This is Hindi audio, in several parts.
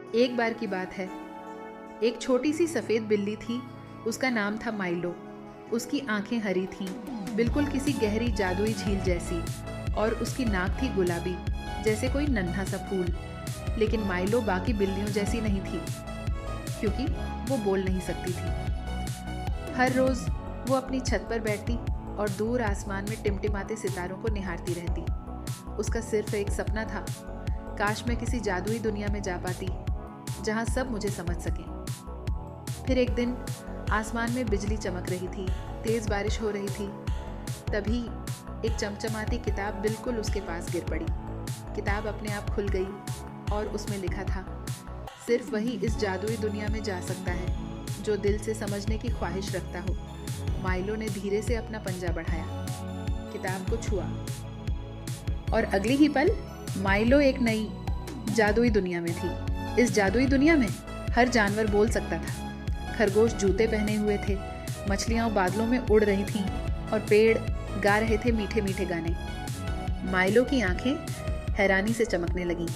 एक बार की बात है, एक छोटी सी सफ़ेद बिल्ली थी। उसका नाम था माइलो। उसकी आंखें हरी थीं, बिल्कुल किसी गहरी जादुई झील जैसी, और उसकी नाक थी गुलाबी, जैसे कोई नन्हा सा फूल। लेकिन माइलो बाकी बिल्लियों जैसी नहीं थी, क्योंकि वो बोल नहीं सकती थी। हर रोज़ वो अपनी छत पर बैठती और दूर आसमान में टिमटिमाते सितारों को निहारती रहती। उसका सिर्फ एक सपना था, काश मैं किसी जादुई दुनिया में जा पाती जहाँ सब मुझे समझ सकें। फिर एक दिन आसमान में बिजली चमक रही थी, तेज़ बारिश हो रही थी। तभी एक चमचमाती किताब बिल्कुल उसके पास गिर पड़ी। किताब अपने आप खुल गई और उसमें लिखा था, सिर्फ वही इस जादुई दुनिया में जा सकता है जो दिल से समझने की ख्वाहिश रखता हो। माइलो ने धीरे से अपना पंजा बढ़ाया, किताब को छुआ, और अगली ही पल माइलो एक नई जादुई दुनिया में थी। इस जादुई दुनिया में हर जानवर बोल सकता था। खरगोश जूते पहने हुए थे, मछलियाँ बादलों में उड़ रही थीं और पेड़ गा रहे थे मीठे मीठे गाने। माइलो की आंखें हैरानी से चमकने लगीं।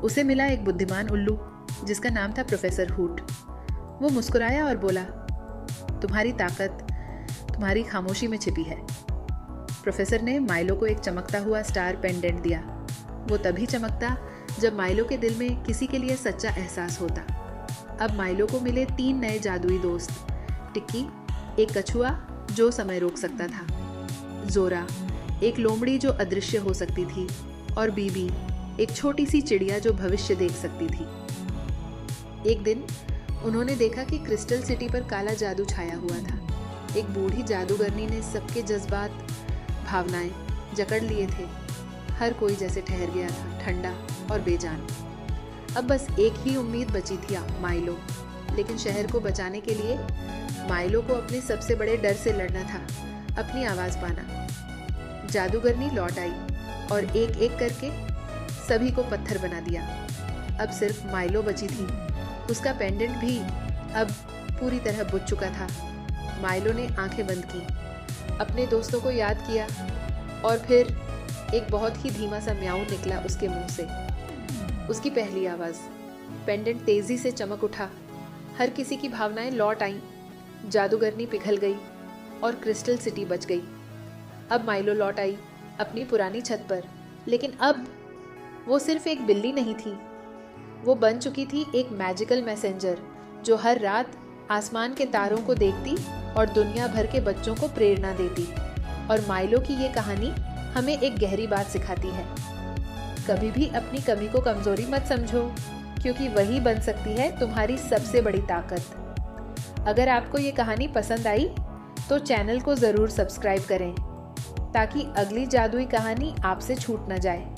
उसे मिला एक बुद्धिमान उल्लू जिसका नाम था प्रोफेसर हूट। वो मुस्कुराया और बोला, तुम्हारी ताकत तुम्हारी खामोशी में छिपी है। प्रोफेसर ने माइलो को एक चमकता हुआ स्टार पेंडेंट दिया। वो तभी चमकता जब माइलो के दिल में किसी के लिए सच्चा एहसास होता। अब माइलो को मिले 3 नए जादुई दोस्त, टिक्की, एक कछुआ जो समय रोक सकता था, जोरा, एक लोमड़ी जो अदृश्य हो सकती थी, और बीबी, एक छोटी सी चिड़िया जो भविष्य देख सकती थी। एक दिन उन्होंने देखा कि क्रिस्टल सिटी पर काला जादू छाया हुआ था। एक बूढ़ी जादूगरनी ने सबके जज्बात, भावनाएं जकड़ लिए थे। हर कोई जैसे ठहर गया था, ठंडा और बेजान। अब बस एक ही उम्मीद बची थी, माइलो। लेकिन शहर को बचाने के लिए माइलो को अपने सबसे बड़े डर से लड़ना था, अपनी आवाज़ पाना। जादूगरनी लौट आई और एक एक करके सभी को पत्थर बना दिया। अब सिर्फ माइलो बची थी। उसका पेंडेंट भी अब पूरी तरह बुझ चुका था। माइलो ने आंखें बंद की, अपने दोस्तों को याद किया, और फिर एक बहुत ही धीमा सा म्याऊ निकला उसके मुंह से। उसकी पहली आवाज़। पेंडेंट तेज़ी से चमक उठा। हर किसी की भावनाएं लौट आईं। जादूगरनी पिघल गई और क्रिस्टल सिटी बच गई। अब माइलो लौट आई अपनी पुरानी छत पर। लेकिन अब वो सिर्फ एक बिल्ली नहीं थी, वो बन चुकी थी एक मैजिकल मैसेंजर जो हर रात आसमान के तारों को देखती और दुनिया भर के बच्चों को प्रेरणा देती। और माइलो की ये कहानी हमें एक गहरी बात सिखाती है, कभी भी अपनी कमी को कमजोरी मत समझो, क्योंकि वही बन सकती है तुम्हारी सबसे बड़ी ताकत। अगर आपको ये कहानी पसंद आई तो चैनल को ज़रूर सब्सक्राइब करें ताकि अगली जादुई कहानी आपसे छूट न जाए।